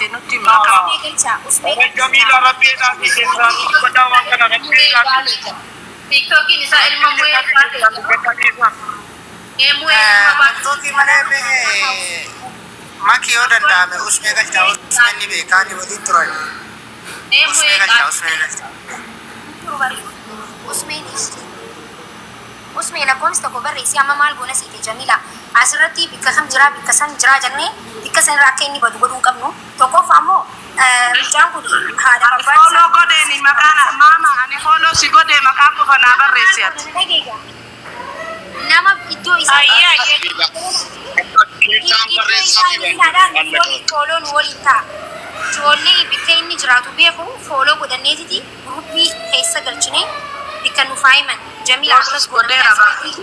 taate nutti maqaa جميلة ربي ذاتي جنرال بدأ وكان ربي ذاتي TikTok ini saya ilmu muya Toki malee maki yoo danda'ame usmee galchaa usmeen ni beekaani waliin turan. Usmee galchaa usmee galchaa. Usmee lakkoofsi tokko barreessi amma maal goona siite Jamila asirratti bikka kam jira bikka san jira jennee bikka san irraa akka inni badu godhuu qabnu tokkoof ammoo mucaan kun haadha abbaa follow godheeni maqaan maama ani follow si godhee maqaa qofa naa barreessi ati. nama iddoo isaa follow nu waliin ta'a ijoollee bikka inni jiraatu beeku follow godhanneetiti guruppii keessa galchinee bikka nu faayiman Jamila Akkas godhee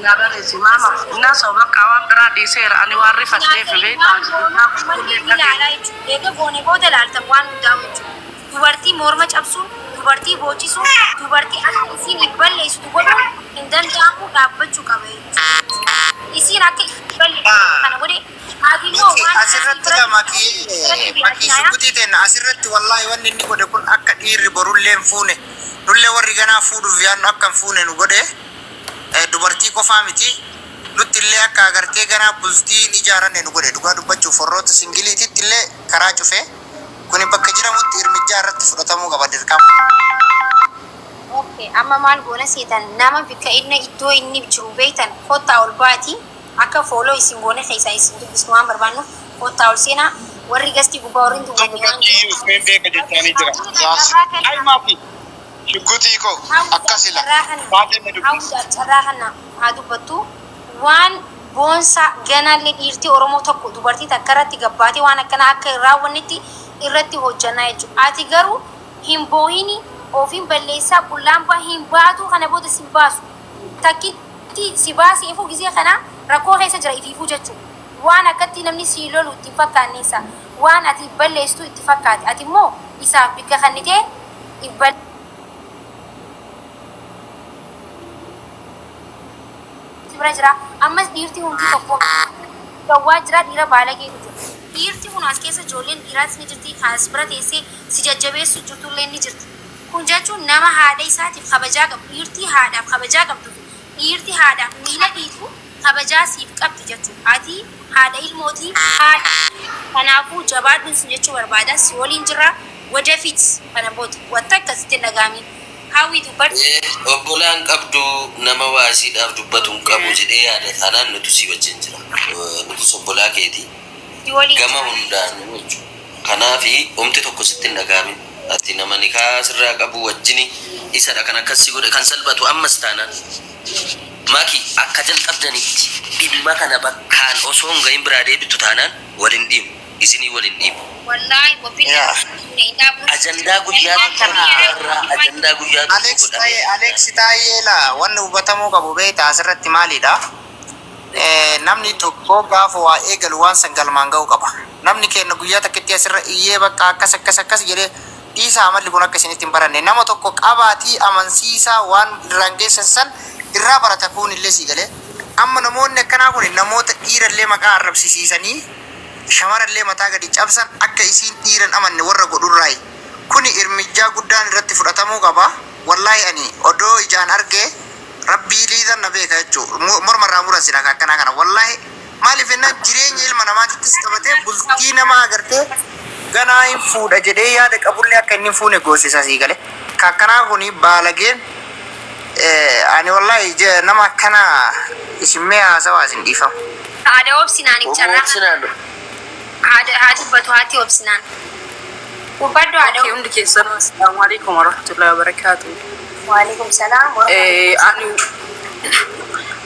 naa barreessi maama innaa soo bakka waan biraa dhiiseera ani waan rifadheef beektaa. eega goone booda laaltan waan hundaa jechuudha dubartii morma cabsuun dubartii boocisuun dubartii akka isiin balleessitu godhuun hin danda'amu dhaabbachuu qaba isiin akka balleessitu kana godhe asirratti makii shukutii ta'e asirratti wallaahi wanni inni godhe kun akka dhiirri borullee hin fuune nullee warri ganaa fuudhuuf yaadnu akka hin fuune nu godhe dubartii qofaa miti nutti illee akka agartee ganaa bultii ijaaranne nu godhe dhugaa dubbachuuf warroota singiliititti illee karaa cufe kuni bakka jiramutti hirmijaa irratti fudhatamuu qaba dirqama. Okay, amma maal goona seetan nama bikka inni iddoo inni jiru beektan kottaa ol baati akka fooloo isin goone keessa isin dubbisnu waan barbaannu kottaa ol seenaa warri gastii gubbaa warri dubbatu waan usmeen beeka jechaanii jira. Ay maafi shukutii koo akkasila baatee na dubbisa. carraa kana haa dubbattu waan boonsa ganaallee dhiirtii Oromoo tokko dubartii takka irratti gabbaatee waan akkana akka hin raawwannetti irratti hojjannaa jechuudha. Ati garuu hin boohini ofiin balleessaa qullaan baa hin baatu kana booda si baasu. Takkitti si baasee ifuu gisee kana rakkoo keessa jira ifiifuu jechuudha. Waan akkatti namni si lolu itti fakkaanneessa. Waan ati balleessitu itti fakkaate. Ati immoo isaaf bikka kannitee bira jira. Ammas dhiirti hundi tokko gawwaa jira dhiira baalagee jira. Dhiirti kun as keessa ijoolleen dhiiraas ni jirti. As bira teessee si jajjabeessu jirtullee ni jirti. Kun jechuun nama haadha isaatiif kabajaa qabu. Dhiirti haadhaaf kabajaa qabdu. Dhiirti haadhaaf miila dhiitu kabajaa siif qabdi jechuudha. Ati haadha ilmootii haadha. Kanaafuu jabaadhuun si jechuu barbaada. Si waliin jira wajafit kana booda wanta akkasitti dhagaami. Hawwi dubbatti. Obbolaan qabdu nama waasiidhaaf dubbatuun qabu jedhee yaada taanaan nuti si wajjin jira. Nuti obbolaa keeti. Gama hundaan jechuudha. Kanaafi omti tokko sitti hin dhagaamin. Ati nama nikaa sirraa qabu wajjini isadha kan akkasii godhe kan salphatu ammas taanaan. Maki akka jalqabdanitti dhimma kana bakkaan osoo hin gahin biraa deebitu taanaan waliin dhiibu. Isinii waliin dhiibu. Wallahi ajandaa guyyaa ajandaa guyyaa Alex taayee la wanni hubatamuu qabu beektaa asirratti maalidha? Namni tokko gaafa waa eegalu waan san galmaan ga'uu qaba. Namni keenya guyyaa takkitti asirra iyyee bakka akkas jedhee dhiisaa amalli kun akka isinitti hin baranne nama tokko qabaatii amansiisaa waan irraan geessan san irraa barata kun illee sii galee amma namoonni akkanaa kun namoota dhiirallee maqaa arrabsiisanii shamarallee mataa gadi cabsan akka isiin dhiiran amanne warra godhurraayi kuni irmijjaa guddaan irratti fudhatamuu qaba. Wallahi ani odoo ijaan argee rabbii liidan na beeka jechuudha mormarraa muran sila akkanaa kana wallahi maaliif jenna jireenya ilma namaatittis qabatee bultii namaa agartee ganaa hin fuudha jedhee yaada qabullee akka inni hin fuune goosisa sii galee kakkanaa kuni baalageen ani wallahi nama akkana isinmee haasawaa isin dhiifamu. Haadha obsinaan ibsarraa. Haadha dubbatu haati obsinaan. Gubbaddu haadha. Hundi keessan assalamu alaikum warahmatullahi wabarakatuh. Waalaikum salaam.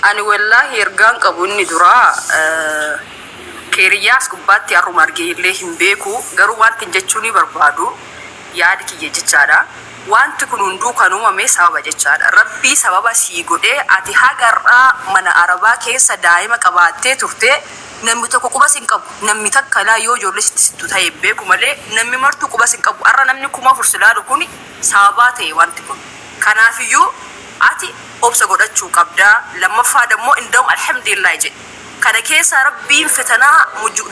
Ani wallahi ergaan qabu inni duraa keeriyaas gubbaatti harruma argee illee hin beeku garuu wanti jechuun ni barbaadu yaadi kiyya jechaadha. Wanti kun hunduu kan uumame sababa jechaadha. Rabbii sababa sii godhee ati hagarraa mana arabaa keessa daa'ima qabaattee turte namni tokko quba sin qabu namni takka laa yoo ijoollee sittu ta'e beeku malee namni martuu quba sin qabu har'a namni kuma fursilaadhu kun sababaa ta'e wanti kun. Kanaafiyyuu ati obsa godhachuu qabdaa lammaffaa dammoo inda'um alhamdulillah jedhe. kana keessa rabbiin fitanaa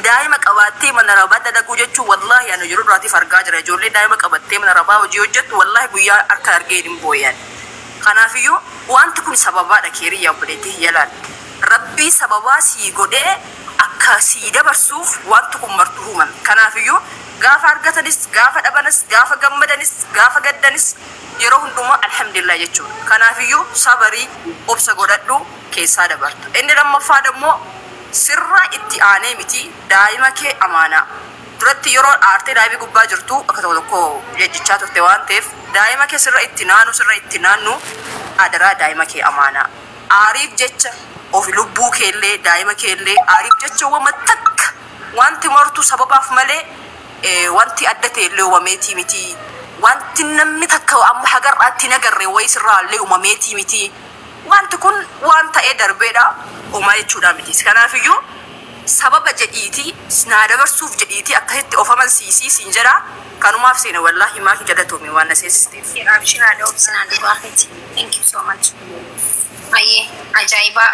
daa'ima qabattee mana rabaa dalaguu jechuun wallahi ani jiru duraatiif argaa jira ijoollee daa'ima qabattee mana rabaa hojii hojjettu wallahi guyyaa harka argee hin booyan. Kanaafiyyuu wanti kun sababaadha keeriyyaa obboleettii yalaan rabbii sababaa sii godhee akka sii dabarsuuf wanti kun martuu uumame. Kanaafiyyuu gaafa argatanis gaafa dhabanis gaafa gammadanis gaafa gaddanis yeroo hundumaa alhamdulillah jechuudha. Kanaafiyyuu sabarii obsa godhadhu keessaa dabartu. Inni lammaffaa immoo sirra itti aanee miti daa'ima kee amaanaa. Duratti yeroo aartee daa'imni gubbaa jirtu akka tokko jechaa turte waan ta'eef daa'ima kee sirra itti naannu adaraa daa'ima kee amaanaa. Aariif jecha of lubbuu keellee daa'ima keellee aariif jecha wama takka wanti martu sababaaf malee wanti adda ta'ellee uumameetii miti. Wanti namni takka amma hagarraatti nagarree wayii sirraallee uumameetii miti. Wanti kun waan ta'ee darbeedha uumaa jechuudha miti. Kanaafiyyuu sababa jedhiitii naa dabarsuuf jedhiitii akkasitti of amansiisii siin jedha. Kanumaaf seena wallahi maaki galatoomii waan na seesisteef. Abshira dhoobsinaa dura afeeti. Thank you so much. Ayyee ajaa'iba.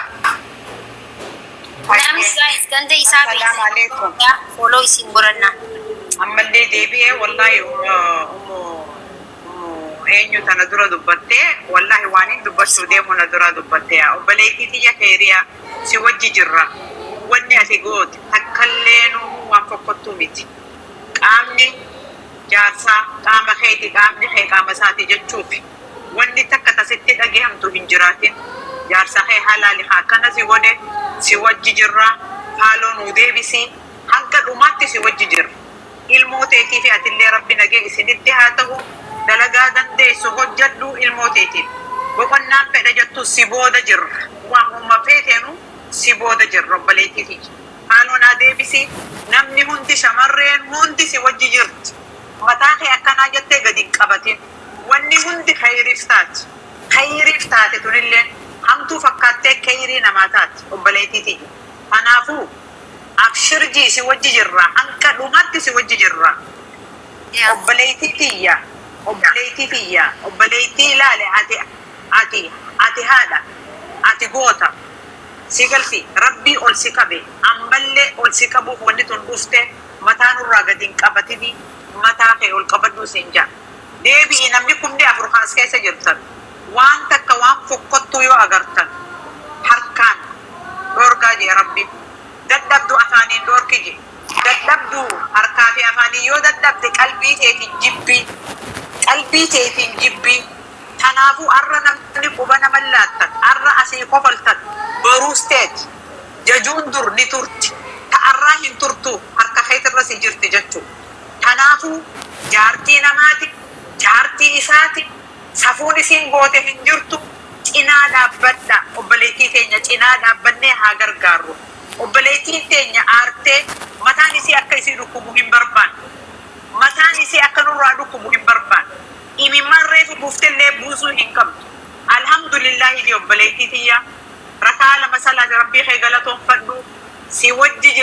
Namni guys ganda isaa Assalamualaikum. follow isin godhanna. Ammallee deebi'ee wallahi eenyu tana dura dubbattee wallahi waan hin dubbachuu deemu na dura dubbattee obboleettii tiyya keeriyaa si wajji jirra. Wanni ati goote takkalleenu waan fokkottuu miti. Qaamni jaarsaa qaama keeti qaamni kee qaama isaati jechuufi wanni takka tasitti dhagehamtu hin jiraatin jaarsa kee halaali akkana si godhe si wajji jirra haaloo nuu deebisi hanga dhumaatti si wajji jirra. Ilmooteetii fi atillee rabbi nagee isinitti haa ta'u dalagaa dandeessu hojjadhu ilmooteetiif boqonnaan fedha jettu si booda jirra waan humma feeteenu si booda jirra obboleettiiti. Haaloo naa deebisi namni hundi shamarreen hundi si wajji jirti. Mataa kee akkanaa jettee gadi hin qabatin. Wanni hundi khayriif taati. Khayriif taate tunillee hamtuu fakkaattee khayrii namaa taati obboleettiiti. Kanaafuu abshirjii si wajji jirra hanqa dhumatti si wajji jirra. Obboleettii tiyya obboleettii ilaale ati haadha ati goota si galti rabbii ol si qabe ammallee ol si qabuuf wanni tun dhufte mataa nurraa gadi hin qabatini mataa kee ol qabadhuu siin jaa. Deebi'i namni kumdee afur kaas keessa jirtan waan takka waan fokkottuu yoo agartan harkaan dhoorgaa jee rabbi dadhabdu afaaniin dhoorki je dadhabdu harkaa fi afaanii yoo dadhabde qalbii teetiin jibbii kanaafuu arra namni quba nama laattan arra asii kofaltan baruus teeti jajuun dur ni turti ta'arraa hin turtu harka keetirra si jirti jechuu. Kanaafuu jaartii namaati jaartii isaati safuun isiin goote hin jirtu cinaa dhaabbadha obboleettii teenya cinaa dhaabbannee haa gargaarru. Obboleettiin teenya aartee mataan isii akka isii dhukkubu hin barbaanne mataan isii akka nurraa dhukkubu hin barbaanne imimmaan reefu buuftellee buusuu hin qabdu. Alhamdulillahi di obboleettii tiyya rakaa lama salaati rabbii kee galatoonfadhu si wajji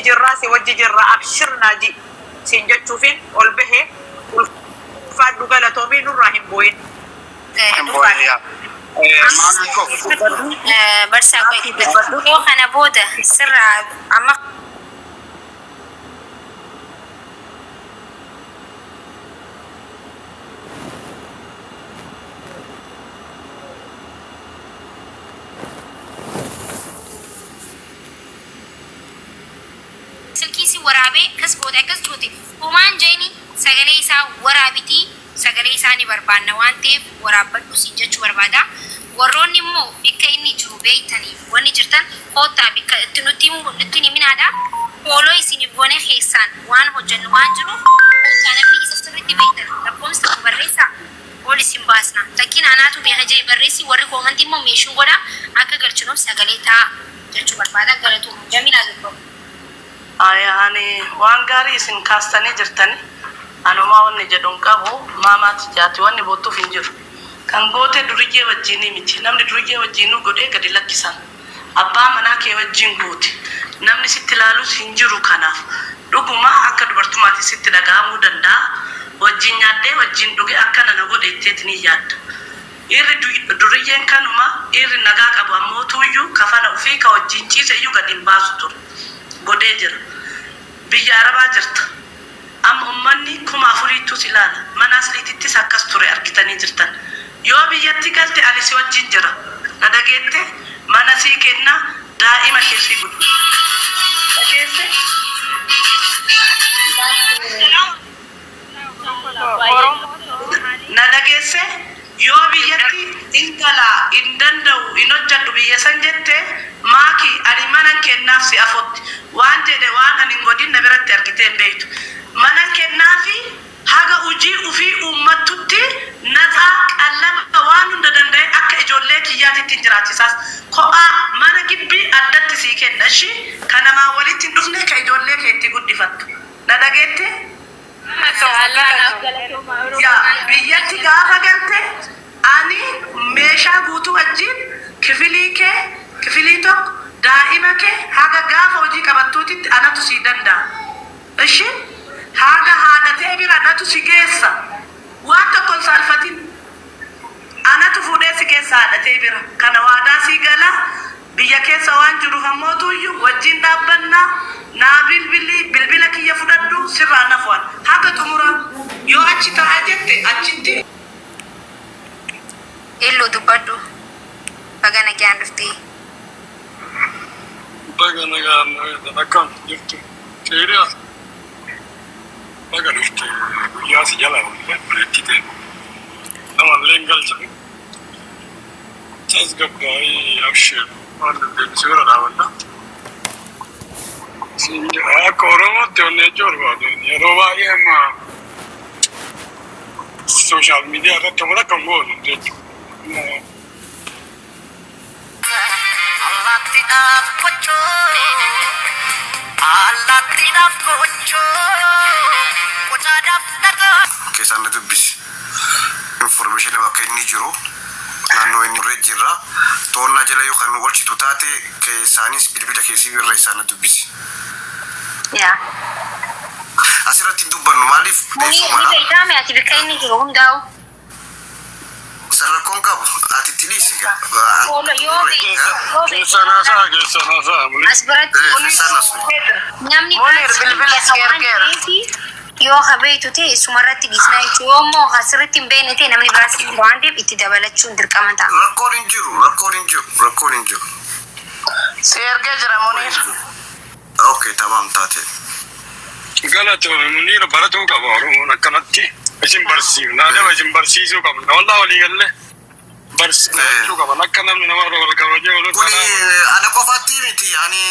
jirraa abshirnaa ji siin jechuufin ol bahee ulfaadhu galatoomii nurraa hin booyin. Barsaa yoo kana booda sirraa amma silkiisi waraabee kas booda akkas juuti humaan jeeni sagalee isaa waraabitii sagalee isaa ni barbaanna waan ta'eef waraabbadhu siin jechuu barbaada. Warroonni immoo bikka inni jiru beeytanii wanni jirtan koottaa bikka itti nutti himinaadha. Fooloo isin goone keessaan waan hojjennu waan jiruuf koottaa namni isa sirriitti beeytan lakkoofsa tokko barreessaa ol isin baasna. Takkiin anaatu beeka jee barreessi warri koomantii immoo meeshuun godha akka galchinuuf sagalee ta'a jechuu barbaada galatu jaminaa jirtu. Ani waan gaarii isin kaastanii jirtani anumaa wanni jedhuun qabu maamaati jaati wanni bootuuf hin jiru. Kan goote duriyee wajjinii miti namni duriyee wajjinuu godhee gadi lakkisan abbaa manaa kee wajjin goote namni sitti ilaalus hin jiru. Kanaaf dhuguma akka dubartumaatti sitti dhaga'amuu danda'a wajjin nyaaddee wajjin dhuge akka nana godhe itteetiin yaadda duriyeen kanuma irri nagaa qabu ammoo tuyyuu kafana ofii ka wajjin ciise iyyuu gad hin baasu ture godhee jira biyya arabaa jirta amma ummanni 4,000 ilaala mana asliitittis akkas ture argitanii jirtan yoo biyyatti galte ani si wajjin jira na dhageette mana sii kenna daa'ima keessii guddu dhageesse na dhageesse yoo biyyatti intala hin danda'u hin hojjadhu biyya san jette maaki ani mana kennaaf si afotti waan jedhe waan ani hin godhin na biratti argitee hin beektu mana kennaafi haga hojii ufii uummattutti naxaa qallaba waan hunda danda'e akka ijoollee kiyyaatitti hin jiraachisaas ko'aa mana gibbii addatti sii kenna shi ka namaa walitti hin dhufne ka ijoollee kee itti guddifattu na dhageette biyyatti gaafa galte ani meeshaa guutuu wajjin kifilii tokko daa'ima kee haga gaafa hojii qabattuutitti anatu sii danda'a ishi haga haadhatee bira anatu si geessa waan tokko hin saalfatin anatu fuudhee si keessa haadhatee bira kana waadaa sii gala biyya keessa waan jiruuf ammootuyyuu wajjin dhaabbannaa naa bilbila kiyya fudhadhu sirraa nafuan haga xumura yoo achi ta'aa jette achitti illu dubbadhu bagana gyaan dhuftee bagana gaan akkam jirtu seeriyaa baga dhufte guyyaa si jala bareechite namallee hin galchine tasgabbaa'ii abshir waan deddeebisee bira dhaabannaa akka oromootti onnee jorbaatu yeroo baay'ee amma sooshaal miidiyaa irratti wal akka hin goonu jechuudha. Keessaan na dubbisi information bakka inni jiru naannoo inni irra jirra toonnaa jala yoo kan nu golchitu taate keessaanis bilbila keessii irra isaan na dubbisi. Asirratti dubbannu maaliif ni beekame ati bikka inni jiru hundaa'u sarrakkoon qabu ati itti dhiisi as biratti namni yoo habeetu ta'e sumarratti dhiisnaa jechuun yoommoo asirratti hin beekne ta'e namni biraas hin waan ta'eef itti dabalachuun dirqama ta'a. Rakkoon hin jiru. si ergee jira Muniir. Okay, tamam taate. Galatoon Muniir baratuu qaba Oromoon akkanatti isin barsiifna nama isin barsiisuu qabna walaa walii galle barsiisuu qabna akka namni nama wal kabajee wal kuni ana qofaatti miti ani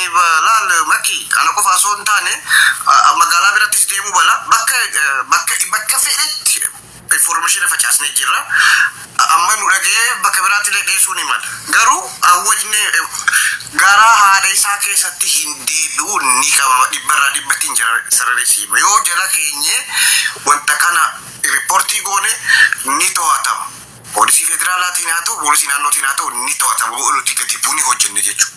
laal makki ana qofa osoo hin taane magaalaa birattis deemuu bala bakka fedhetti information facaasnee jirra amma nu dhagee bakka biraatti dheessuun himal garuu awwajne gara haadha isaa keessatti hin deebi'u ni qaba dhibbarraa dhibbatti hin jira sararesiima yoo jala keenye wanta kana riippoortii goone ni to'atama poolisii federaalaatiin haa ta'u poolisii naannootiin haa ta'u ni to'atama nuti gadi bu'uuni hojjenne jechuudha.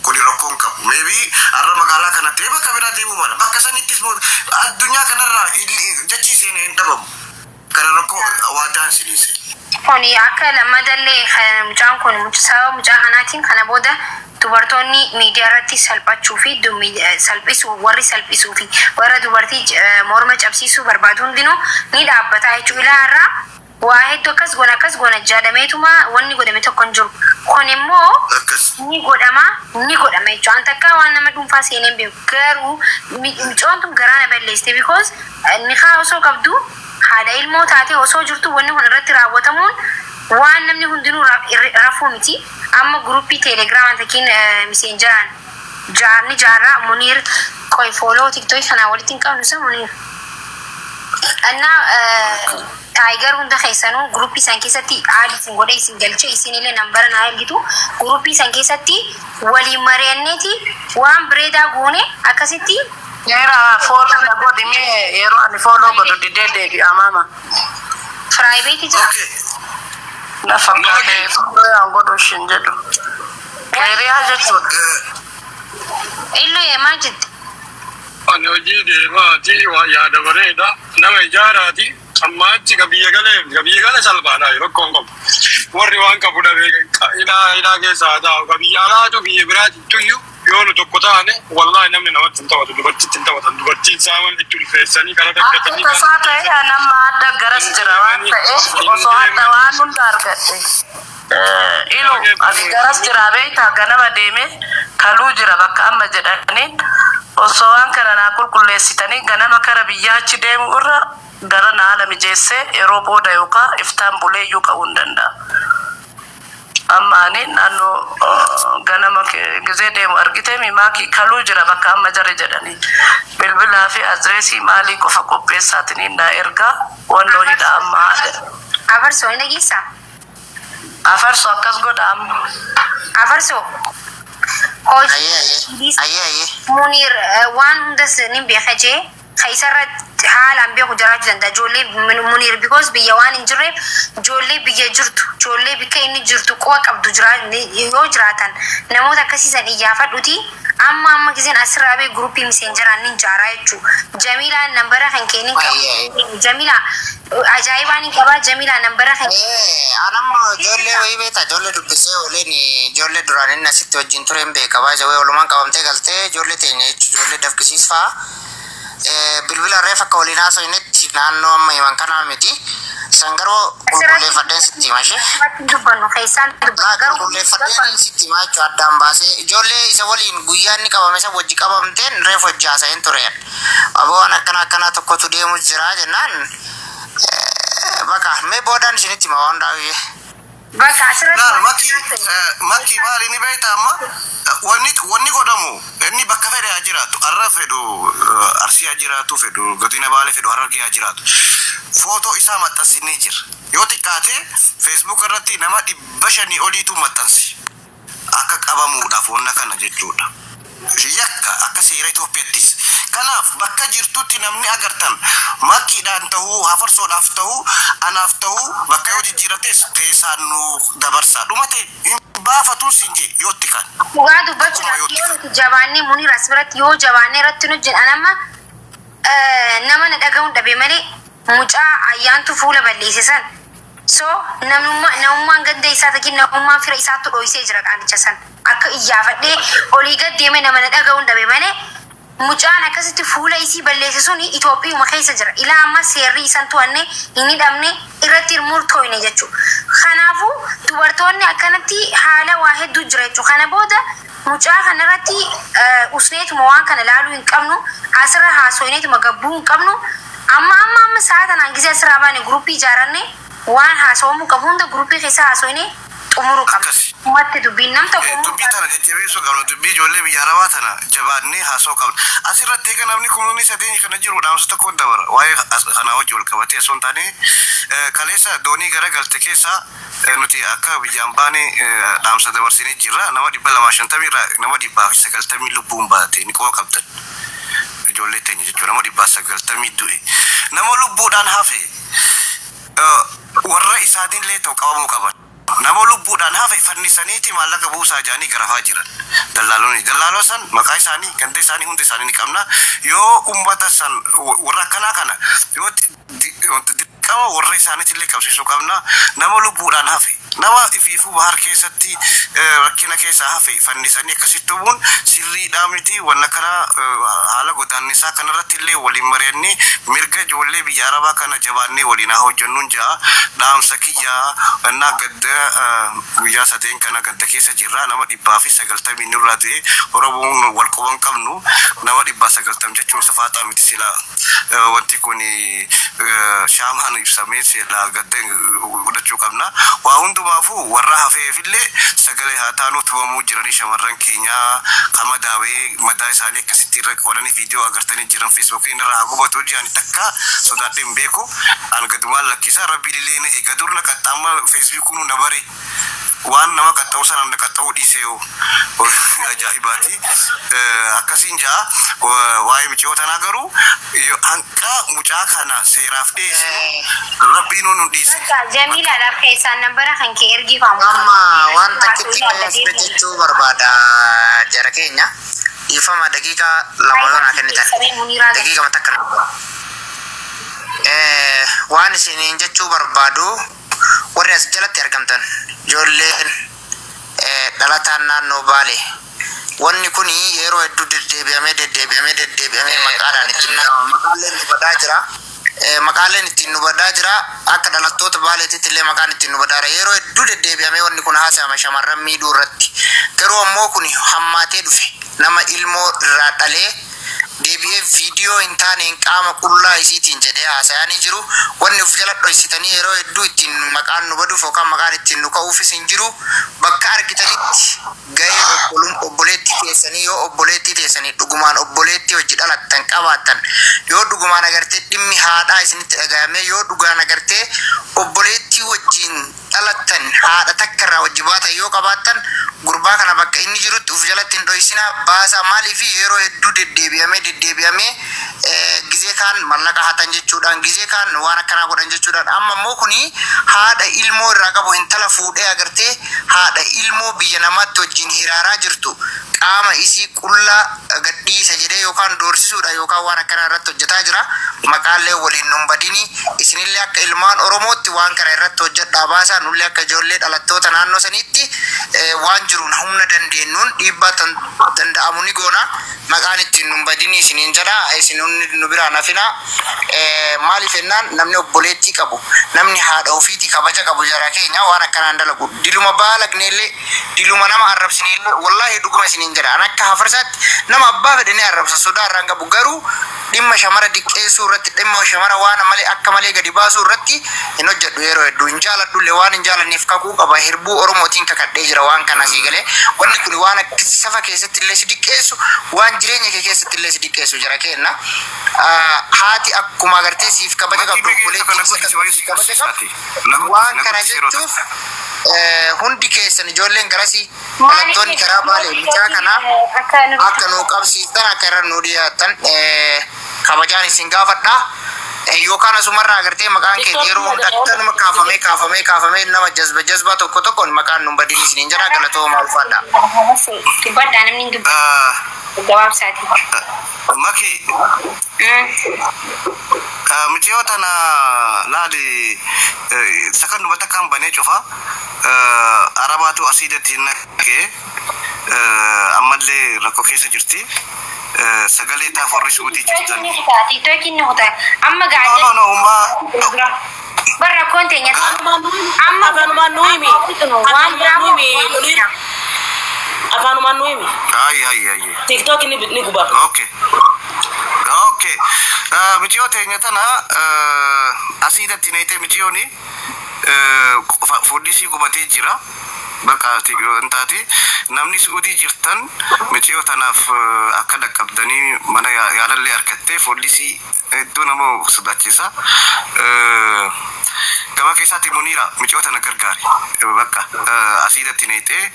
Kuni rakkoon qabu. Maybe arra magaalaa kana ta'e bakka biraa deemuu mala. Bakka sanittis addunyaa kanarraa jechi isheen hin dhabamu. Kana rakkoo waadaan siniise. Kuni akka lammadallee mucaan kun sababa mucaa kanaatiin kana booda dubartoonni miidiyaa irratti salphachuu fi warri salphisuu fi warra dubartii morma cabsiisuu barbaadu hundinuu ni dhaabbataa jechuudha. Ilaarraa waa hedduu akkas goona jaadameetuma wanni godhame tokko hin jiru. Kun immoo ni godhama jechuudha. An takka waan nama dhuunfaa seeneen beeku garuu mucoon tun garaa na balleessite because niqaa osoo qabdu haadha ilmoo taate osoo jirtu wanni kun irratti raawwatamuun waan namni hundinuu rafuu miti. Amma gruppii teelegiraamaan takkiin miseenjaraan jaarraa Muniir qoy fooloo tiktookii kanaa walitti hin qabnu isa Muniir. Annaa Tiger hunda keessanuu gruppii san keessatti aadi isin godhe isin galche isinillee nambara naa ergitu gruppii san keessatti walii mari'anneeti waan bireedaa goone akkasitti Yera follow na body me yero ani follow go to dede amama. Private jira. Na fakkaate follow ya go shinjedo. Kaya aje tu. Illo imagine. Ani hojii deemaa ti waa yaada bareeda nama ijaaraati amma achi gabiyya galee salphaadha yeroo kongo warri waan qabu dhabee hidhaa keessaa taa'u ka biyya alaatu biyya biraatittuyyuu yoo nu tokko taane wallahi namni namatti hin taphatu dubartiitti hin taphatan dubartiin saaman itti ulfeessanii kana dhaggatanii akka isaa ta'e nama adda garas jira waan ta'eef osoo adda waan hunda argadhe ilo ati garas jira beektaa ganama deeme kaluu jira bakka amma jedhaniin osoo waan kana naa qulqulleessitanii ganama kara biyyaa achi deemu irra gara naala mijeessee yeroo booda yookaan iftaan buleeyyuu ka'uu hin danda'a. Amma ani naannoo ganama gizee deemu argite mimaaki kaluu jira bakka amma jarri jedhanii bilbilaa fi adreesii maalii qofa qopheessaatiin naa ergaa wannoo hidha amma haadha. Afarsoo hin dhageessaa? Afarsoo akkas godha amma. Afarsoo. Hojii Munir waan hundas nin beeka jee kaisarratti haalaan beeku jiraachuu danda'a ijoollee Munir because biyya waan hin jirreef ijoollee biyya jirtu ijoollee bikka inni jirtu quba qabdu yoo jiraatan namoota akkasiisan iyyaafadhuti amma giseen asirraa bee guruppii miseenjeraan nin jaaraa jechuu Jamiilaan nambara kan kennin qabu Jamiila ajaa'ibaan hin qabaa Jamiila nambara kan anamma ijoollee wayii beektaa ijoollee dubbisee ooleen ijoollee duraan inni asitti wajjin ture hin beeka baay'ee wayii walumaan qabamtee galtee ijoollee teenya jechuudha ijoollee dafqisiisfaa bilbila reef akka waliin haasofnetti naannoo amma himan kanaa miti sangaroo qulqulleeffadheen sitti hima ishee dubbannu keessaan qulqulleeffadheen sitti hima jechuudha addaan baasee ijoollee isa waliin guyyaa inni qabame isa wajji qabamteen reef wajji haasa'een ture aboon akkanaa tokkotu deemu jira jennaan bakka mee boodaan isinitti hima waan daawwiyyee. Bakka asirratti Makki maali ni beektaa amma wanni godhamu inni bakka fedhe haa jiraatu har'a fedhu arsii haa jiraatu fedhu godina baalee fedhu harargee haa jiraatu footoo isaa maxxansinee jira yoo xiqqaate feesbuuk irratti nama 500 oliitu maxxansi akka qabamuudhaaf wanna kana jechuudha. Yakka akka seera Itoophiyaattis kanaaf bakka jirtutti namni agartan makkiidhaan ta'uu hafarsoodhaaf ta'uu anaaf ta'uu bakka yoo jijjiirates teessaan nu dabarsaa dhumate baafatuun siin jee yootti kan dhugaa dubbachuudhaaf yoo nuti jabaannee Munir as biratti yoo jabaannee irratti nu jedhan amma nama na dhaga'uun dhabe malee mucaa ayyaantu fuula balleessisan so namummaan ganda isaa takin namummaan fira isaatti dho'isee jira qaalicha san akka iyyaafadhee olii gad deeme nama na dhaga'uun dhabe malee mucaan akkasitti fuula isii balleessisuun Itoophiyauma keessa jira ilaa amma seerri isan to'anne hin hidhamne irratti murtooyne jechuudha. Kanaafuu dubartoonni akkanatti haala waa hedduu jira jechuudha. Kana booda mucaa kanarratti usneetuma waan kana laaluu hin qabnu asirra haasoyneetuma gabbuu hin qabnu amma sa'a tanaan gisee asirraa baane guruppii ijaaranne waan haasawamuu qabu hunda guruppii keessa haasoyne xumuruu qabna. Ummatti dubbiin nam tokko dubbii tana jajjabeessuu qabna dubbii ijoollee biyya arabaa tana jabaannee haasoo qabna asirratti eega namni kumni sadeenyi kana jiru dhaamsa tokkoon dabara waa'ee kanaa wajji wal qabatee osoo hin taane kaleessa doonii gara galte keessa nuti akka biyyaan baane dhaamsa dabarsinee jirra nama 250 irraa nama 190 lubbuun baate ni qofa qabdan ijoollee teenya jechuudha nama 190 du'e nama lubbuudhaan hafe warra isaaniillee ta'u qabamuu qaban. Nama lubbuudhaan hafe fannisaniiti maallaqa buusaa jaanii garafaa jiran dallaaloo san maqaa isaanii ganda isaanii hunda isaanii ni qabna yoo ummata san warra akkanaa kana yoo dirqama warra isaaniitillee qabsiisuu qabna nama lubbuudhaan hafe nama ifiifuu bahar keessatti rakkina keessaa hafe fannisanii akkasitti hubun sirriidhaa miti wanna kana haala godaannisaa kanarratti illee waliin mari'annee mirga ijoollee biyya arabaa kana jabaannee waliin haa hojjennuun ja'a dhaamsa kiyyaa annaa gadda guyyaa sadeen kana gadda keessa jirra nama 190 nurraa ta'e Oromoon wal quban qabnu nama 190 jechuun safaaxaa miti sila wanti kun shaamaan ibsamee sila gadda godhachuu qabna waa hundumaafuu warra hafeefillee sagalee haa taanu tubamuu jiranii shamarran keenya kama daawee madaa isaanii akkasitti irra qoodanii viidiyoo agartanii jiran feesbuukiin irraa haa gubatu jedhani takka sodaadhee hin beeku an gadumaan lakkisaa rabbiin illee eega dur na qaxxaama feesbuukuun na bare waan nama qaxxa'u sanaan na qaxxa'uu dhiisee ajaa'ibaati akkasiin jaa waa'ee michoo tanaa garuu hanqa mucaa kana seeraaf dhiyeessinu rabbiin nu dhiise. Jamiilaadhaaf keessaan nambara kan kee ergifamu. Amma waan takkitti jechuu barbaada jara keenya ifama daqiiqaa lama yoo naa kennitan daqiiqama takka waan isiniin jechuu barbaadu warri as jalatti argamtan ijoolleen dhalataan naannoo Baalee wanni kun yeroo hedduu deddeebi'amee maqaaleen ittiin nu badaa jira akka dhalattoota Baaleetitti illee maqaan ittiin nu badaara yeroo hedduu deddeebi'amee wanni kun haasa'ama shamarran miidhuu irratti garuu ammoo kun hammaatee dhufe nama ilmoo irraa dhalee deebi'ee viidiyoo hin taaneen qaama qullaa isiitiin jedhee haasa'anii jiru wanni uf jala dhoysitanii yeroo hedduu ittiin maqaan nu baduuf yookaan maqaan ittiin nu ka'uufis hin jiru bakka argitanitti gahee obboleettii keessanii yoo obboleettii teessanii dhugumaan obboleettii hojii dhalattan qabaattan yoo dhugumaan agartee dhimmi haadhaa isinitti dhaga'amee yoo dhugaan agartee obboleettii wajjiin dhalattan haadha takka irraa wajji baatan yoo qabaattan gurbaa kana bakka inni jirutti uf jalatti hin dhoysinaa baasaa maaliif yeroo hedduu deddeebi'amee gizee kaan mallaqa hatan jechuudhaan gizee kaan waan akkanaa godhan jechuudhaan amma immoo kuni haadha ilmoo irraa qabu intala fuudhee agartee haadha ilmoo biyya namaatti wajjin hiraaraa jirtu qaama isii qullaa gadhiisa jedhee yookaan doorsisuudha yookaan waan akkanaa irratti hojjetaa jira maqaallee waliin nun badini isinillee akka ilmaan Oromootti waan kana irratti hojjedhaa baasaa nullee akka ijoollee dhalattoota naannoo saniitti waan jiruun humna dandeenyuun dhiibbaa danda'amu ni goona maqaan ittiin nun badini isiniin jedha isin nu biraa nafina maaliif jennaan namni obboleettii qabu namni haadha ofiitii kabaja qabu jara keenya waan akkanaan dalagu diluma baalagneellee diluma nama arrabsineellee wallaahi dhuguma isiniin jedha an akka hafarsaatti nama abbaa fedhanii arrabsa sodaa irraan qabu garuu dhimma shamara diqqeessuu irratti dhimma shamara waan malee akka malee gadi baasuu irratti hin hojjedhu yeroo hedduu hin jaaladhullee waan hin jaalanneef kakuu qaba hirbuu Oromootiin kakadhee jira waan kana sii galee wanni kun waan akka safa keessatti illee si diqqeessu waan jireenya kee keessatti illee si diqqeessu jara kenna haati akkuma agartee siif kabaja qabdu waan kana jechuuf hundi keessan ijoolleen garasii dhalattoonni karaa Baalee mucaa kana akka nuu qabsiistan akka irra nuu dhiyaatan kabajaan isin gaafadha yookaan asumarraa agartee maqaan kee yeroo hunda akkanuma kaafamee nama jazba tokkoon maqaan nun badin isiniin jira galatooma ulfaadha. Dubbadhaa namni gabaabsaati. Maki mitiyo tana laali sakan dubata kan bane cufa arabatu asidati nake amalle rakko keessa jirti sagalee taa forri suuti jirtan tiktokin ne hota amma gaade no ma barra konte nya amma kanuma nuimi waan nuimi akanuma nuimi ai tiktok ni guba okay mitiyo tenya tana asidati naite mitiyoni fudisi gubate jira bakka tiktoki namni suudi jirtan mitiyo tanaaf akka dhaqqabdanii mana yaalallee argatte fudisi iddoo nama sodaachisa gama keessatti Munira mitiyo tana gargaari bakka asidatti naite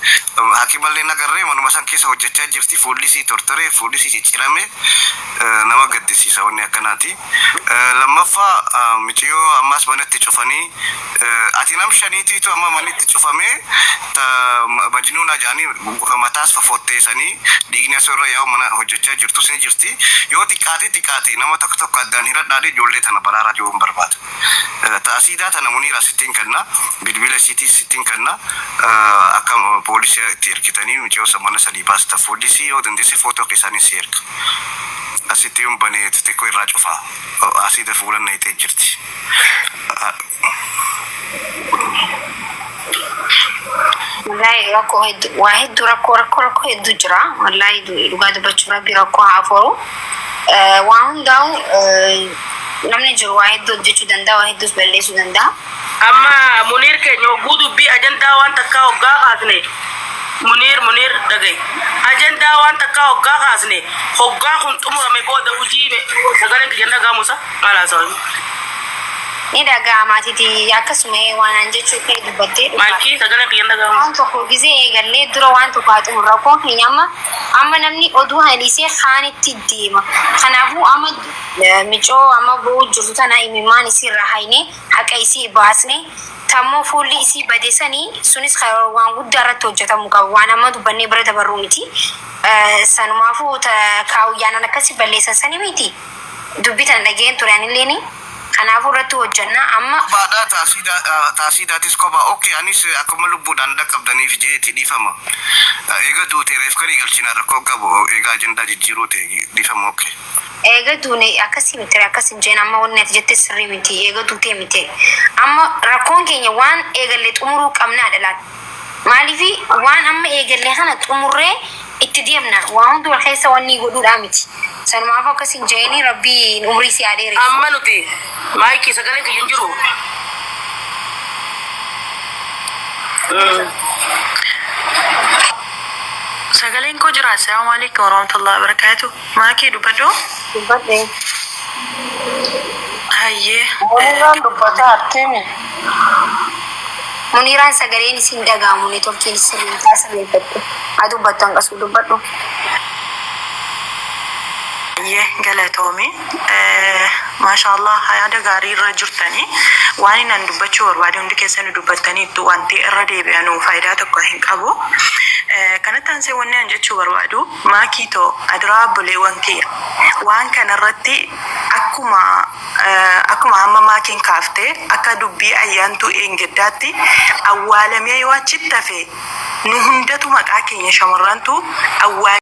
hakimallee nagarree manuma san keessa hojjechaa jirti fudisi tortore fudisi ciccirame nama gaddisiisa wanni akkanaati lammaffaa mitiyo ammas banatti cufanii ati nam shaniitiitu amma manitti cufame majnuuna jaanii mataas fofotteessanii dhiigni asurra yaa'u mana hojjechaa jirtu sin jirti yoo xiqqaate nama tokko addaan hiradhaadhe ijoollee tana baraaraa jiruun barbaada taasiidaa tana Munira sittiin kenna bilbila siitii sittiin kenna akka poolisii itti ergitanii mitiyo mana sadii baasta poolisii yoo dandeesse footoo keessanii si erga asitti yoon bane xixiqqoo irraa cufaa asiida fuulan nayitee jirti wallahi rakko hedduu jira wallahi dhugaa dubbachuu rabbi rakkoo haafuru waan hundaa'u namni jiru waa hedduu hojjechuu danda'a waa hedduus balleessuu danda'a amma Munir keenya oguu dubbii ajandaa waan takkaa hoggaa kaasne Munir dagai ajandaa waan takkaa hoggaa kaasne hoggaa kun xumurame booda hujii sagaleen kiyya gaamusa maalaa sawi ni daga matiti akkasuma waan anjechuu kee dubbattee maakii sagaleen kiyya gaamusa waan tokko gizee eegallee dura waan tokko haxumurra rakkoon keenya amma namni oduu halisee kaanitti deema kanaafuu amma micoo amma boo jirtu tana imimmaan isirra hayne haqa isii baasne tammo fulli isii badesanii sunis waan guddaa irratti hojjetamu qaba waan amma dubbannee bira dabarru miti sanumaafuu kaawuyyaanan akkasi balleessan sani miti dubbitan dhageen turaan illeeni kanaafuu irratti hojjannaa amma baadhaa taasiidhaatis kophaa ookee anis akkuma lubbuudhaan dhaqqabdaniif jeeti dhiifama eega duuteereef karii galchinaa rakkoo qabu eega ajandaa jijjiiruu ta'e dhiifama ookee. Eega duune akkasii miti akkasin jeen amma wanni ati jette sirrii miti eega duutee miti amma rakkoon keenya waan eegallee xumuruu qabnaadha laata maaliifi waan amma eegallee kana xumurree itti deemna waan hundi wal keessa wanni godhuudhaa miti sanumaaf akkasin jeeni rabbii umrii si adeere amma nuti maayikii sagalee kiyyan jiru sagaleen koo jira. Assalamu alaikum warahmatullahi wabarakatuh. Maakii dubbadhu dubbadhe hayyee dubbata attemi Muniraan sagaleen isin dhagaamu ne tokkiin sirrii taasa beekadhu haa dubbattu hanqasuu dubbadhu hayyee galatoomi maashaallah hayaada gaarii irra jirtanii waan inan dubbachuu barbaade hundi keessanii dubbattaniittu wanti irra deebi'anuu faayidaa tokko hin qabu. Kanatti aansee wanni an jechuu barbaadu maakiitoo adiraa buleewwan kiyya waan kanarratti akkuma amma maakiin kaaftee akka dubbii ayyaantuu eengeddaatti awwaalamee yoo achitti hafe nu hundatu maqaa keenya shamarrantu awwaal